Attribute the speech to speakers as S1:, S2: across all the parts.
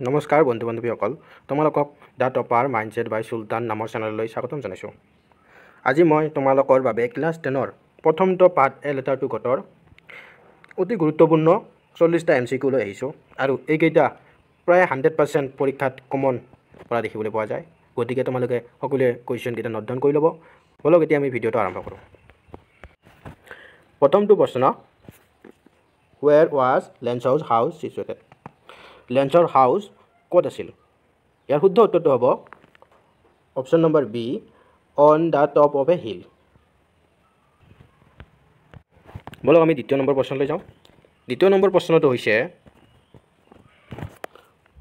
S1: নমস্কাৰ বন্ধু বান্ধৱীসকল, তোমালোকক দ্য টপাৰ মাইণ্ডছেট বাই চুলতান নামৰ চেনেললৈ স্বাগতম জনাইছোঁ। আজি মই তোমালোকৰ বাবে ক্লাছ 10ৰ প্ৰথমটো পাৰ্ট এ লেটাৰ টু গটৰ অতি গুৰুত্বপূৰ্ণ 40টা MCQ লৈ আহিছোঁ আৰু এইকেইটা প্ৰায় 100% পৰীক্ষাত কমন পৰা দেখিবলৈ পোৱা যায়। গতিকে তোমালোকে সকলোৱে কুৱেশ্যনকেইটা নোট ডাউন কৰি ল'ব। বলক এতিয়া আমি ভিডিঅ'টো আৰম্ভ কৰোঁ। প্ৰথমটো প্ৰশ্ন, ৱেৰ ৱাজ লেঞ্চৰ হাউচ চিটুৱেটেড? লেঞ্চৰ হাউচ ক'ত আছিল? ইয়াৰ শুদ্ধ উত্তৰটো হ'ব option number B, on the top of a hill. বলক আমি দ্বিতীয় নম্বৰ প্ৰশ্নলৈ যাওঁ। দ্বিতীয় নম্বৰ প্ৰশ্নটো হৈছে,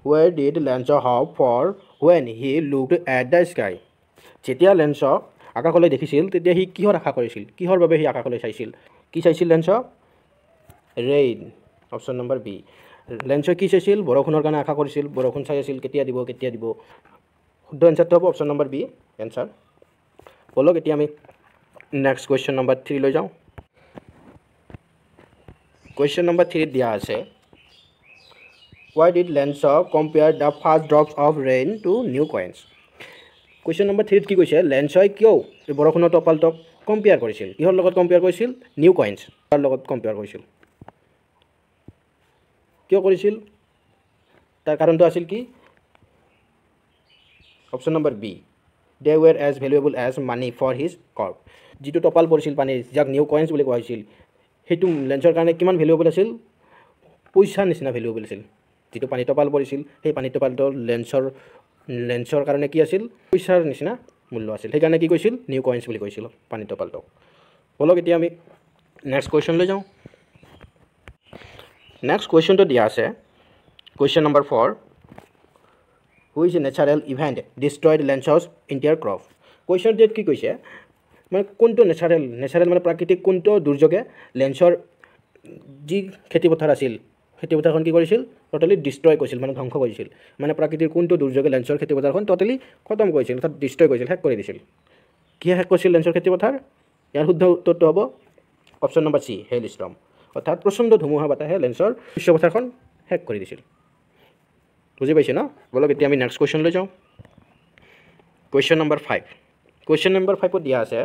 S1: where did Lencho hope for when he looked at the sky? যেতিয়া লেঞ্চক আকাশলৈ দেখিছিল তেতিয়া সি কিহৰ আশা কৰিছিল? কিহৰ বাবে সি আকাশলৈ চাইছিল? কি চাইছিল লেঞ্চক? Rain, option number B. লেঞ্চই কি চাইছিল? বৰষুণৰ কাৰণে আশা কৰিছিল। বৰষুণ চাই আছিল, কেতিয়া দিব কেতিয়া দিব। শুদ্ধ এনচাৰটো হ'ব অপশ্যন নম্বৰ বি এনচাৰ। বলক এতিয়া আমি নেক্সট কুৱেশ্যন নম্বৰ 3 লৈ যাওঁ। কুৱেশ্যন নম্বৰ 3 দিয়া আছে, why did লেঞ্চক compare the first drops of rain to new coins? Question number 3 কি কৈছে? লেঞ্চই কিয় বৰষুণৰ টোপালটোক কম্পেয়াৰ কৰিছিল? কিহৰ লগত কম্পেয়াৰ কৰিছিল? নিউ কইনছ তাৰ লগত কম্পেয়াৰ কৰিছিল। কিয় কৰিছিল? তাৰ কাৰণটো আছিল কি? Option number B, they were as valuable as money for his crop. যিটো টোপাল পৰিছিল পানীৰ, যাক নিউ কইনছ বুলি কোৱা হৈছিল, সেইটো লেঞ্চৰ কাৰণে কিমান ভেলুৱেবল আছিল? পইচাৰ নিচিনা ভেলুৱেবল আছিল। যিটো পানী টোপাল পৰিছিল, সেই পানী টোপালটো লেঞ্চৰ কাৰণে কি আছিল? পইচাৰ নিচিনা মূল্য আছিল। সেইকাৰণে কি কৈছিল? নিউ কইনছ বুলি কৈছিল পানী টোপালটোক। বলক এতিয়া আমি নেক্সট কুৱেশ্যনলৈ যাওঁ। নেক্সট কুৱেশ্যনটো দিয়া আছে, question number 4, which natural event destroyed Lencho's entire crop? কুৱেশ্যনটোত কি কৈছে? মানে কোনটো নেচাৰেল মানে প্ৰাকৃতিক কোনটো দুৰ্যোগে লেঞ্চৰ যি খেতিপথাৰ আছিল, খেতিপথাৰখন কি কৰিছিল? ট'টেলি ডিষ্ট্ৰয় কৰিছিল, মানে ধ্বংস কৰিছিল। মানে প্ৰাকৃতিক কোনটো দুৰ্যোগে লেঞ্চৰ খেতিপথাৰখন ট'টেলি খতম কৰিছিল, অৰ্থাৎ ডিষ্ট্ৰয় কৰিছিল, শেষ কৰি দিছিল। কিহে শেষ কৰিছিল লেঞ্চৰ খেতিপথাৰ? ইয়াৰ শুদ্ধ উত্তৰটো হ'ব option number C, hail storm. অৰ্থাৎ প্ৰচণ্ড ধুমুহা বতাহে লেঞ্চৰ শস্যপথাৰখন শেষ কৰি দিছিল। বুজি পাইছে ন? বলক এতিয়া আমি নেক্সট কুৱেশ্যনলৈ যাওঁ। Question number 5। কুৱেশ্যন নম্বৰ 5ত দিয়া আছে,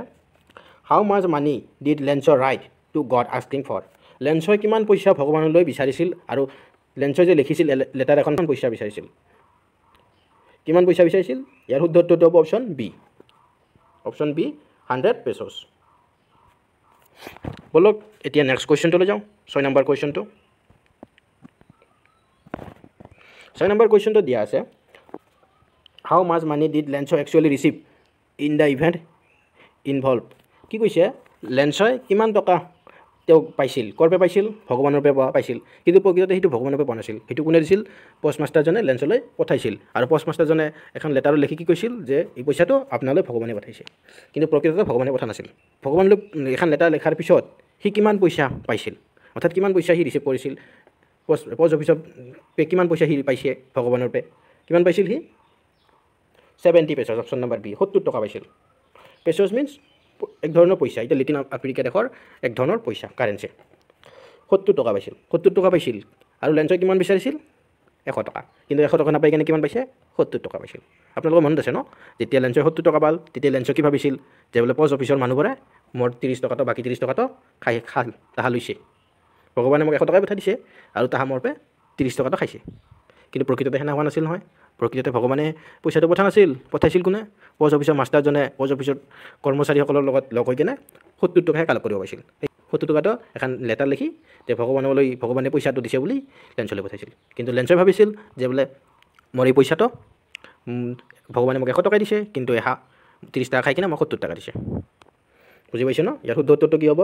S1: how much money did Lencho write to God asking for? লেঞ্চই কিমান পইচা ভগৱানলৈ বিচাৰিছিল আৰু লেঞ্চই যে লিখিছিল লেটাৰ এখন পইচা বিচাৰিছিল? কিমান পইচা বিচাৰিছিল? ইয়াৰ শুদ্ধ উত্তৰটো হ'ব option B, option B 100 pesos। বলক এতিয়া নেক্সট কুৱেশ্যনটোলৈ যাওঁ, 6 নম্বৰ কুৱেশ্যনটো। 6 নম্বৰ কুৱেশ্যনটো দিয়া আছে, how much money did Lencho actually receive in the event involve? কি কৈছে? লেঞ্চই কিমান টকা তেওঁ পাইছিল? ক'ৰ পৰা পাইছিল? ভগৱানৰ পৰা পাইছিল। কিন্তু প্ৰকৃততে সেইটো ভগৱানৰ পৰা পোৱা নাছিল। সেইটো কোনে দিছিল? পষ্টমাষ্টাৰজনে লেঞ্চলৈ পঠাইছিল। আৰু পষ্টমাষ্টাৰজনে এখন লেটাৰত লিখি কি কৈছিল? যে এই পইচাটো আপোনালৈ ভগৱানে পঠাইছে। কিন্তু প্ৰকৃততে ভগৱানে পঠা নাছিল। ভগৱানলৈ এখন লেটাৰ লিখাৰ পিছত সি কিমান পইচা পাইছিল? অৰ্থাৎ কিমান পইচা সি ৰিচিভ কৰিছিল? পোষ্ট অফিচত কিমান পইচা সি পাইছে ভগৱানৰ পৰা? কিমান পাইছিল সি? 70 pesos, অপশ্যন নম্বৰ বি, 70 টকা পাইছিল। পেছ'ছ মিনছ এক ধৰণৰ পইচা, এতিয়া লেটিন আফ্ৰিকা দেশৰ এক ধৰণৰ পইচা, কাৰেঞ্চি। 70 টকা পাইছিল, 70 টকা পাইছিল। আৰু লেঞ্চই কিমান বিচাৰিছিল? 100 টকা। কিন্তু 100 টকা নাপাই কিনে কিমান পাইছে? 70 টকা পাইছিল। আপোনালোকৰ মনত আছে ন? যেতিয়া লেঞ্চই 70 টকা পাল, তেতিয়া লেঞ্চই কি ভাবিছিল? যে বোলে পোষ্ট অফিচৰ মানুহবোৰে মোৰ 30 টকাটো, বাকী 30 টকাটো তাহা লৈছে। ভগৱানে মোক 100 টকাই পঠাই দিছে আৰু তাহা মোৰ পৰা 30 টকাটো খাইছে। কিন্তু প্ৰকৃততে সেনে হোৱা নাছিল নহয়। প্ৰকৃততে ভগৱানে পইচাটো পঠা নাছিল। পঠাইছিল কোনে? পোষ্ট অফিচৰ মাষ্টাৰজনে পোষ্ট অফিচৰ কৰ্মচাৰীসকলৰ লগত লগ হৈ কিনে 70 টকাহে কালেক্ট কৰিব পাৰিছিল। সেই 70 টকাটো এখন লেটাৰ লিখি যে ভগৱানে পইচাটো দিছে বুলি লেঞ্চলৈ পঠাইছিল। কিন্তু লেঞ্চই ভাবিছিল যে বোলে মোৰ এই পইচাটো ভগৱানে মোক 100 টকাই দিছে, কিন্তু 30 টকা খাই কিনে মোক 70 টকা দিছে। বুজি পাইছে ন? ইয়াৰ শুদ্ধ উত্তৰটো কি হ'ব?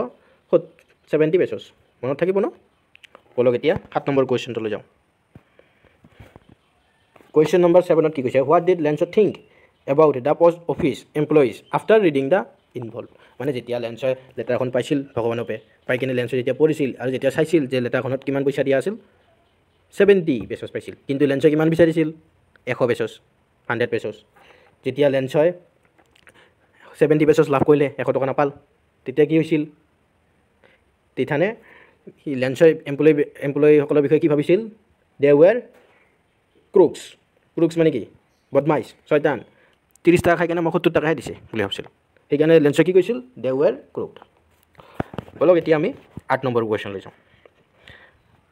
S1: 70 pesos। মনত থাকিব ন? বলক এতিয়া 7 নম্বৰ কুৱেশ্যনটোলৈ যাওঁ। কুৱেশ্যন নম্বৰ 7ত কি কৈছে? What did lens think about the post office employees after reading the involve? মানে যেতিয়া লেঞ্চই লেটাৰখন পাইছিল ভগৱানৰ পৰা, পাই কিনে লেঞ্চই যেতিয়া পঢ়িছিল আৰু যেতিয়া চাইছিল যে লেটাৰখনত কিমান পইচা দিয়া আছিল, 70 pesos পাইছিল। কিন্তু লেঞ্চই কিমান বিচাৰিছিল? 100 pesos, 100 pesos। যেতিয়া লেঞ্চই 70 pesos লাভ কৰিলে, 100 টকা নাপাল, তেতিয়া কি হৈছিল? তিথানে লেঞ্চই এমপ্লয়ীসকলৰ বিষয়ে কি ভাবিছিল? দে ৱেৰ ক্ৰুক্স ক্ৰুক্স মানে কি বদমাইছ ছয়তান 30 টাকা খাই কেনে মই 70 টাকাহে দিছে বুলি ভাবিছিলোঁ সেইকাৰণে লেঞ্চই কি কৈছিল দে ৱেৰ ক্ৰুকড বলক এতিয়া আমি 8 নম্বৰ কুৱেশ্যন লৈ যাওঁ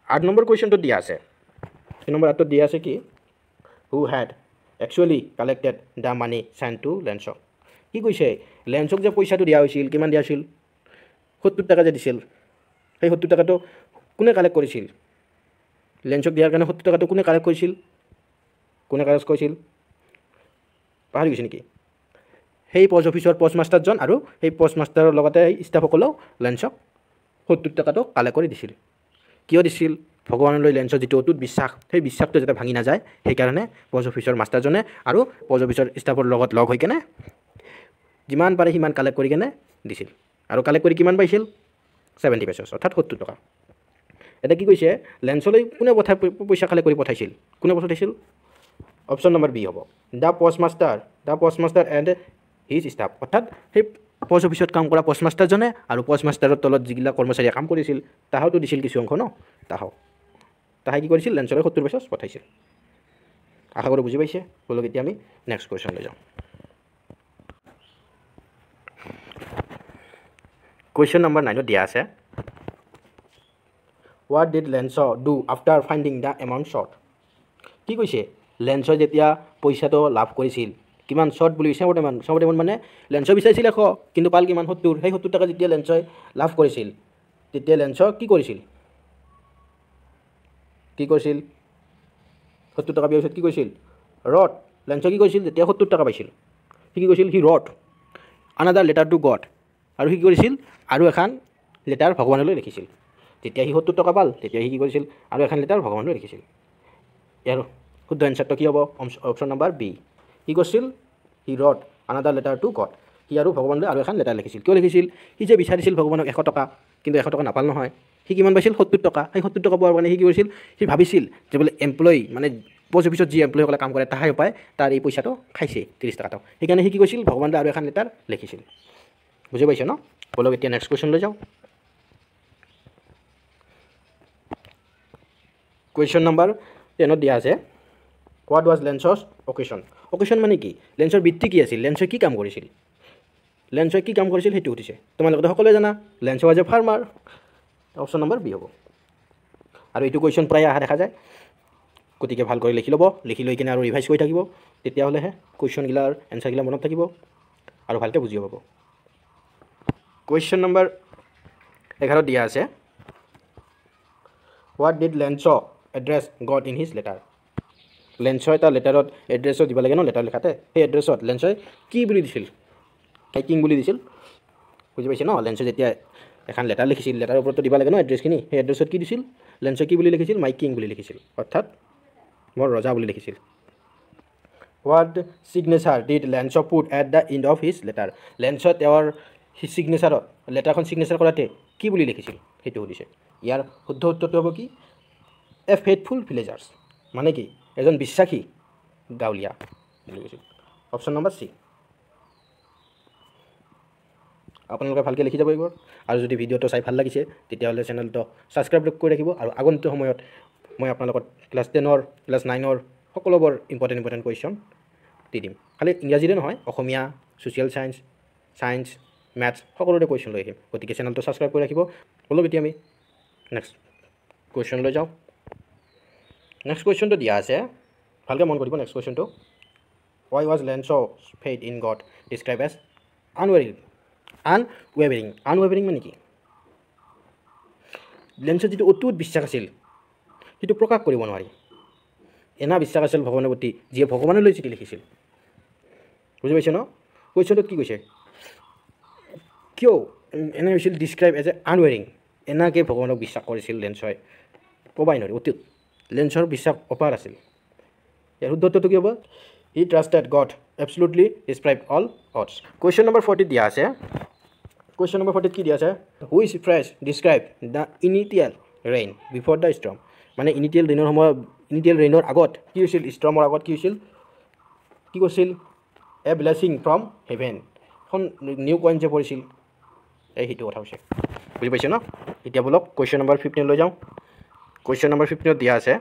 S1: 8 নম্বৰ কুৱেশ্যনটো দিয়া আছে 8 নম্বৰ আটত দিয়া আছে কি who had actually collected the money sent to লেঞ্চক কি কৈছে লেঞ্চক যে পইচাটো দিয়া হৈছিল কিমান দিয়া হৈছিল 70 টাকা যে দিছিল সেই 70 টাকাটো কোনে কালেক্ট কৰিছিল লেঞ্চক দিয়াৰ কাৰণে 70 টাকাটো কোনে কালেক্ট কৰিছিল পাহৰি গৈছে নেকি সেই পোষ্ট অফিচৰ পোষ্ট মাষ্টাৰজন আৰু সেই পোষ্ট মাষ্টাৰৰ লগতে ষ্টাফসকলেও লেঞ্চক 70 টাকাটো কালেক্ট কৰি দিছিল কিয় দিছিল ভগৱানলৈ লেঞ্চৰ যিটো অটুট বিশ্বাস সেই বিশ্বাসটো যাতে ভাঙি নাযায় সেইকাৰণে পোষ্ট অফিচৰ মাষ্টাৰজনে আৰু পোষ্ট অফিচৰ ষ্টাফৰ লগত লগ হৈ কেনে যিমান পাৰে সিমান কালেক্ট কৰি কেনে দিছিল আৰু কালেক্ট কৰি কিমান পাইছিল 70 পেচেছ অৰ্থাৎ 70 টকা এটা কি কৈছে লেঞ্চলৈ কোনে পইচা কালেক্ট কৰি পঠাইছিল কোনে পঠাইছিল অপশ্যন নম্বৰ বি হ'ব the post master and his staff অৰ্থাৎ সেই পোষ্ট অফিচত কাম কৰা পোষ্ট মাষ্টাৰজনে আৰু পোষ্ট মাষ্টাৰৰ তলত যিগিলা কৰ্মচাৰীয়ে কাম কৰিছিল তাহাঁতো দিছিল কিছু অংশ ন তাহাই কি কৰিছিল লেঞ্চলৈ 70 পেচেছ পঠাইছিল আশা কৰোঁ বুজি পাইছে বলক এতিয়া আমি নেক্সট কুৱেশ্যন লৈ যাওঁ কুৱেশ্যন নম্বৰ 9 দিয়া আছে what did lens do after finding the amount short কি কৈছে লেঞ্চই যেতিয়া পইচাটো লাভ কৰিছিল কিমান শ্বৰ্ট বুলি শ্বৰ্ট এমাউণ্ট মানে লেঞ্চই বিচাৰিছিল 100 কিন্তু পাল কিমান 70 সেই 70 টাকা যেতিয়া লেঞ্চই লাভ কৰিছিল তেতিয়া লেঞ্চই কি কৰিছিল 70 টাকা বিয়াৰ পিছত কি কৈছিল ৰট লেঞ্চই কি কৰিছিল যেতিয়া 70 টাকা পাইছিল কি কৈছিল he wrote another letter to God আৰু কি কৰিছিল আৰু এখন লেটাৰ ভগৱানলৈ লিখিছিল যেতিয়া হি 70 টাকা পাল তেতিয়া হি কি কৰিছিল আৰু এখন লেটাৰ ভগৱানলৈ লিখিছিল ইয়াৰ শুদ্ধ এনসাৰটো কি হ'ব অপশ্যন নম্বৰ বি কি কৰিছিল he wrote another letter to God সি আৰু ভগৱানলৈ আৰু এখন লেটাৰ লিখিছিল কিয় লিখিছিল সি যে বিচাৰিছিল ভগৱানক 100 টকা কিন্তু 100 টকা নাপাল নহয় সি কিমান পাইছিল 70 টকা সেই 70 টকা পোৱাৰ কাৰণে সি কি কৰিছিল সি ভাবিছিল যে বোলে এমপ্লয়ি মানে পোষ্ট অফিচত যি এমপ্লয়িসকলে কাম কৰে তাহাই পায় তাৰ এই পইচাটো খাইছে 30 টাকাটো সেইকাৰণে সি কি কৰিছিল ভগৱানলৈ আৰু এখন লেটাৰ লিখিছিল বুজি পাইছে ন বলক এতিয়া নেক্সট কুৱেশ্যন লৈ যাওঁ কুৱেশ্যন নম্বৰ 10 দিয়া আছে হোৱাট ৱাজ লেঞ্চছ অকেশ্যন মানে কি লেঞ্চৰ বৃত্তি কি আছিল লেঞ্চই কি কাম কৰিছিল সেইটো সুধিছে তোমালোকে সকলোৱে জানা Lencho was a farmer option number B হ'ব আৰু এইটো কুৱেশ্যন প্ৰায় অহা দেখা যায় গতিকে ভাল কৰি লিখি ল'ব লিখি লৈ কিনে আৰু ৰিভাইজ কৰি থাকিব তেতিয়াহ'লেহে কুৱেশ্যনগিলাৰ এনচাৰগিলা মনত থাকিব আৰু ভালকৈ বুজিব পাব কুৱেশ্যন নম্বৰ 11 দিয়া আছে what did Lencho address God in his letter লেঞ্চই এটা লেটাৰত এড্ৰেছত দিব লাগে ন লেটাৰ লিখাতে সেই এড্ৰেছত লেঞ্চই কি বুলি দিছিল কিং বুলি দিছিল বুজি পাইছে ন লেঞ্চই যেতিয়া এখন লেটাৰ লিখিছিল লেটাৰৰ ওপৰতো দিব লাগে ন এড্ৰেছখিনি সেই এড্ৰেছত কি দিছিল লেঞ্চই কি বুলি লিখিছিল মাই কিং বুলি লিখিছিল অৰ্থাৎ মোৰ ৰজা বুলি লিখিছিল what signature did Lencho put at the end of his letter লেঞ্চই তেওঁৰ ছিগনেচাৰত লেটাৰখন ছিগনেচাৰ কৰাতে কি বুলি লিখিছিল সেইটো সুধিছে ইয়াৰ শুদ্ধ উত্তৰটো হ'ব কি এ ফেইথফুল ভিলেজাৰ্ছ মানে কি এজন বিশ্বাসী গাঁৱলীয়া বুলি কৈছিল অপশ্যন নম্বৰ চি আপোনালোকে ভালকৈ লিখি যাব এইবোৰ আৰু যদি ভিডিঅ'টো চাই ভাল লাগিছে তেতিয়াহ'লে চেনেলটো ছাবস্ক্ৰাইব কৰি ৰাখিব আৰু আগন্তুক সময়ত মই আপোনালোকক ক্লাছ 10 ক্লাছ 9 সকলোবোৰ ইম্পৰ্টেণ্ট কুৱেশ্যন দি দিম খালি ইংৰাজীৰে নহয় অসমীয়া ছ'চিয়েল ছায়েন্স মেথছ সকলোৰে কুৱেশ্যন লৈ আহিম গতিকে চেনেলটো ছাবস্ক্ৰাইব কৰি ৰাখিব বলক এতিয়া আমি নেক্সট কুৱেশ্যন লৈ যাওঁ নেক্সট কুৱেশ্যনটো দিয়া আছে ভালকৈ মন কৰিব next কুৱেশ্যনটো why was Lenso faith in God described as unwavering মানে কি লেঞ্চৰ যিটো অটুট বিশ্বাস আছিল সেইটো প্ৰকাশ কৰিব নোৱাৰি এনা বিশ্বাস আছিল ভগৱানৰ প্ৰতি যিয়ে ভগৱানলৈ চিঠি লিখিছিল বুজি পাইছে ন কুৱেশ্যনটোত কি কৈছে কিয় এনে হৈছিল ডিছক্ৰাইব এজ এ আনৱেৰিং এনাকৈ ভগৱানক বিশ্বাস কৰিছিল লেঞ্চই ক'বাই নোৱাৰি অটুট লেঞ্চৰ বিশ্বাস অপাৰ আছিল ইয়াৰ শুদ্ধটো কি হ'ব he trusted God absolutely describe all odds question number 40 দিয়া আছে কুৱেশ্যন নম্বৰ 40 কি দিয়া আছে which phrase describe the initial rain before the storm মানে ইনিটিয়েল ৰেইনৰ আগত কি হৈছিল ষ্টৰ্মৰ আগত কি হৈছিল কি কৈছিল এ ব্লেছিং ফ্ৰম হেভেন এখন নিউ কইন যে পৰিছিল সেইটো কথা হৈছে বুজি পাইছে ন এতিয়া বলক কুৱেশ্যন নম্বৰ 15 লৈ যাওঁ কুৱেশ্যন নম্বৰ 15 দিয়া আছে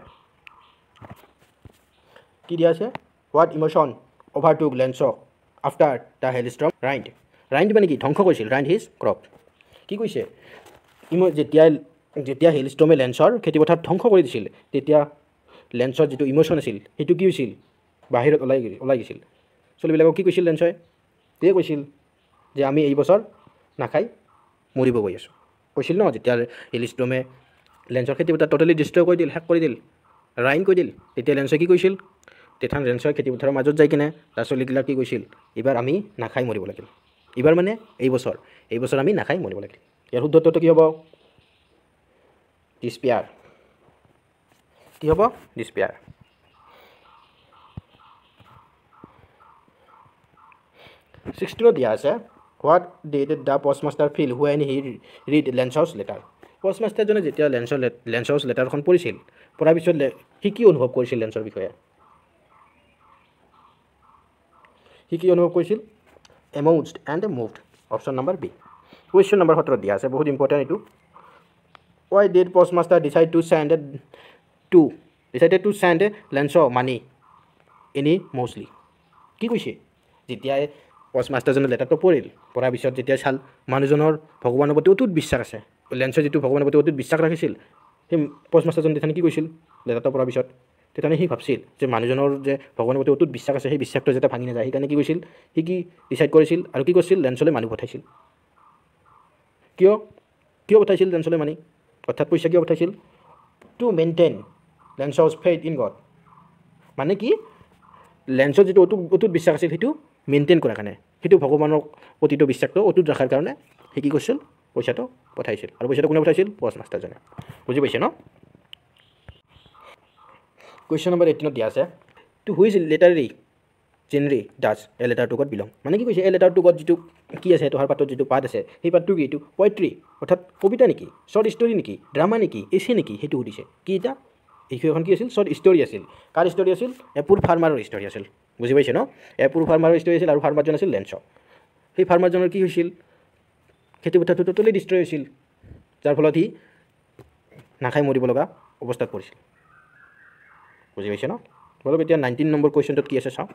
S1: কি দিয়া আছে হোৱাট ইম'শ্যন অভাৰটুক লেঞ্চক আফটাৰ দ্য হেলষ্ট্ৰম ৰাইণ্ড ৰাইণ্ড মানে কি ধ্বংস কৰিছিল ৰাইণ্ড হিজ ক্ৰপ কি কৈছে যেতিয়া হেলষ্ট্ৰমে লেঞ্চৰ খেতিপথাৰ ধ্বংস কৰি দিছিল তেতিয়া লেঞ্চৰ যিটো ইম'শ্যন আছিল সেইটো কি হৈছিল বাহিৰত ওলাই গৈছিল ছোৱালীবিলাকক কি কৈছিল লেঞ্চই তেয়ে কৈছিল যে আমি এই বছৰ নাখাই মৰিব গৈ আছোঁ কৈছিল ন যেতিয়া হেলষ্ট্ৰমে লেঞ্চৰ খেতিপথাৰ ট'টেলি ডিষ্ট্ৰয় কৰি দিল শেষ কৰি দিল ৰাইন কৰি দিল তেতিয়া লেঞ্চই কি কৈছিল তেতিয়া লেঞ্চৰ খেতিপথাৰৰ মাজত যাই কিনে তাৰ ছোৱালীগিলাক কি কৈছিল এইবাৰ আমি নাখাই মৰিব লাগিল এইবাৰ মানে এই বছৰ আমি নাখাই মৰিব লাগিল ইয়াৰ শুদ্ধত্বটো কি হ'ব ডিস্পেয়াৰ কি হ'ব ডিস্পেয়াৰ 16 দিয়া আছে what did the postmaster feel when he read Lencho's letter পোষ্টমাষ্টাৰজনে যেতিয়া লেঞ্চৰ্ছ লেটাৰখন পঢ়িছিল পঢ়াৰ পিছত সি কি অনুভৱ কৰিছিল লেঞ্চৰ বিষয়ে সি কি অনুভৱ কৰিছিল amused and moved option number B question number 17 দিয়া আছে বহুত ইম্পৰ্টেণ্ট এইটো why did postmaster decided to send Lencho money any mostly কি কৈছে যেতিয়াই পোষ্টমাষ্টাৰজনে লেটাৰটো পঢ়াৰ পিছত যেতিয়া চাল মানুহজনৰ ভগৱানৰ প্ৰতি অটুট বিশ্বাস আছে লেঞ্চৰ যিটো ভগৱানৰ প্ৰতি অটুট বিশ্বাস ৰাখিছিল সেই পোষ্টমাষ্টাৰজনে তেতিয়া কি কৈছিল লেটাৰটো পঢ়াৰ পিছত তেতিয়া সি ভাবছিল যে মানুহজনৰ যে ভগৱানৰ প্ৰতি অটুট বিশ্বাস আছে সেই বিশ্বাসটো যাতে ভাঙি নাযায় সেইকাৰণে কি কৈছিল সি কি ডিচাইড কৰিছিল আৰু কি কৰিছিল লেঞ্চলৈ মানুহ পঠাইছিল কিয় পঠাইছিল লেঞ্চলৈ মানি অৰ্থাৎ পইচা কিয় পঠাইছিল to maintain Lencho's faith in God মানে কি লেঞ্চৰ যিটো অটুট বিশ্বাস আছিল সেইটো মেইনটেইন কৰাৰ কাৰণে সেইটো ভগৱানৰ প্ৰতিটো বিশ্বাসটো অটুট ৰখাৰ কাৰণে সি কি কৰিছিল পইচাটো পঠাইছিল আৰু পইচাটো কোনে পঠাইছিল পোষ্টমাষ্টাৰজনে বুজি পাইছে ন কুৱেশ্যন নম্বৰ 18 দিয়া আছে to which literary genre does a letter to God belong মানে কি কৈছে এ লেটাৰ টু গড যিটো কি আছে তোহাৰ পাতত যিটো পাত আছে সেই পাতটো কি এইটো পয়েট্ৰি অৰ্থাৎ কবিতা নেকি শ্বৰ্ট ষ্টৰী নেকি ড্ৰামা নেকি এছে নেকি সেইটো সুধিছে কি এটা এইখন কি আছিল শ্বৰ্ট ষ্টৰী আছিল কাৰ ষ্টৰী আছিল এ পুৰ ফাৰ্মাৰৰ ষ্টৰী আছিল বুজি পাইছে ন এ পুৰ ফাৰ্মাৰৰ ষ্টৰী আছিল আৰু ফাৰ্মাৰজন আছিল লেঞ্চ সেই ফাৰ্মাৰজনৰ কি হৈছিল খেতিপথাৰটো ট'টেলি ডিষ্ট্ৰয় হৈছিল যাৰ ফলত সি নাখাই মৰিব লগা অৱস্থাত পৰিছিল বুজি পাইছে ন বলক এতিয়া 19 নম্বৰ কুৱেশ্যনটোত কি আছে চাওঁ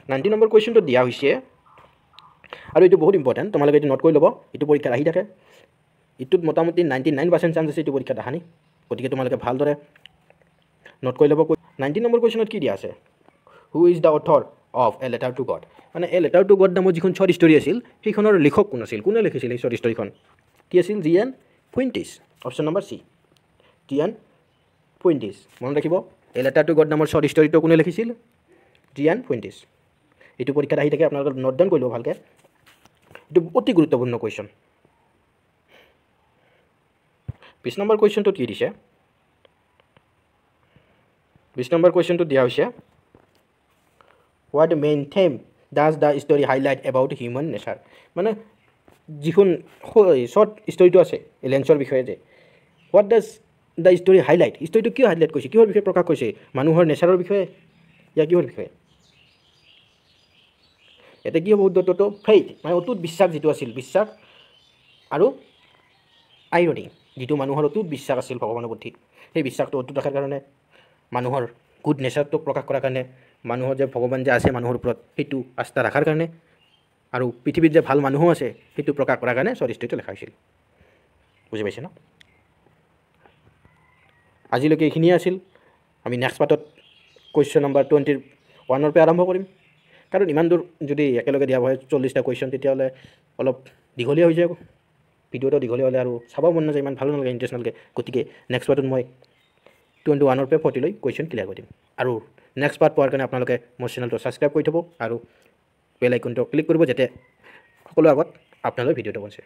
S1: 19 নম্বৰ কুৱেশ্যনটো দিয়া হৈছে আৰু এইটো বহুত ইম্পৰ্টেণ্ট তোমালোকে এইটো নোট কৰি ল'ব এইটো পৰীক্ষাত আহি থাকে এইটোত মোটামুটি 99% চান্স আছে এইটো পৰীক্ষাত আহানি গতিকে তোমালোকে ভালদৰে নোট কৰি ল'ব 19 নম্বৰ কুৱেশ্যনত কি দিয়া আছে who is the author of A letter to god মানে এ লেটাৰ টু গড নামৰ যিখন শ্বৰ্ট ষ্টৰী আছিল সেইখনৰ লিখক কোন আছিল কোনে লিখিছিল এই শ্বৰ্ট ষ্টৰীখন কি আছিল জি.এন. ফুইণ্টিছ অপশ্যন নম্বৰ চি জি.এন. ফুইণ্টিছ মনত ৰাখিব এ লেটাৰ টু গড নামৰ শ্বৰ্ট ষ্টৰীটো কোনে লিখিছিল জি.এন. ফুইণ্টিছ এইটো পৰীক্ষাত আহি থাকে আপোনালোকে নোট ডাউন কৰি ল'ব ভালকৈ এইটো অতি গুৰুত্বপূৰ্ণ কুৱেশ্যন 20 নম্বৰ কুৱেশ্যনটোত কি দিছে 20 নম্বৰ কুৱেশ্যনটোত দিয়া হৈছে what main theme does the story highlight about human nature মানে যিখন শ্বৰ্ট ষ্টৰীটো আছে লেঞ্চৰ বিষয়ে যে what does the story highlight ষ্টৰীটো কিয় হাইলাইট কৰিছে কিহৰ বিষয়ে প্ৰকাশ কৰিছে মানুহৰ নেচাৰৰ বিষয়ে ইয়াৰ কিহৰ বিষয়ে ইয়াতে কি হ'ব উদ্দেশ্যটো ফেইথ মানে অটুট বিশ্বাস যিটো আছিল বিশ্বাস আৰু আইৰনি যিটো মানুহৰ অটুট বিশ্বাস আছিল ভগৱানৰ প্ৰতি সেই বিশ্বাসটো অটুট ৰখাৰ কাৰণে মানুহৰ গুড নেচাৰটোক প্ৰকাশ কৰাৰ কাৰণে মানুহৰ যে ভগৱান যে আছে মানুহৰ ওপৰত সেইটো আস্থা ৰখাৰ কাৰণে আৰু পৃথিৱীত যে ভাল মানুহো আছে সেইটো প্ৰকাশ কৰাৰ কাৰণে শ্বৰ্ট ষ্টৰীটো লেখা হৈছিল বুজি পাইছে ন আজিলৈকে এইখিনিয়ে আছিল আমি নেক্সট পাৰ্টত কুৱেশ্যন নম্বৰ 21 পৰা আৰম্ভ কৰিম কাৰণ ইমান দূৰ যদি একেলগে দিয়া হয় 40টা কুৱেশ্যন তেতিয়াহ'লে অলপ দীঘলীয়া হৈ যায় ভিডিঅ'টো দীঘলীয়া হ'লে আৰু চাব মন নাযায় ইমান ভাল নালাগে ইণ্টাৰেষ্ট নালাগে গতিকে নেক্সট পাৰ্টত মই 21 পৰা 40 লৈ কুৱেশ্যন ক্লিয়াৰ কৰি দিম আৰু নেক্সট পাৰ্ট পোৱাৰ কাৰণে আপোনালোকে মোৰ চেনেলটো ছাবস্ক্ৰাইব কৰি থ'ব আৰু বেল আইকনটো ক্লিক কৰিব যাতে সকলো আগত আপোনালৈ ভিডিঅ'টো পहुঁচে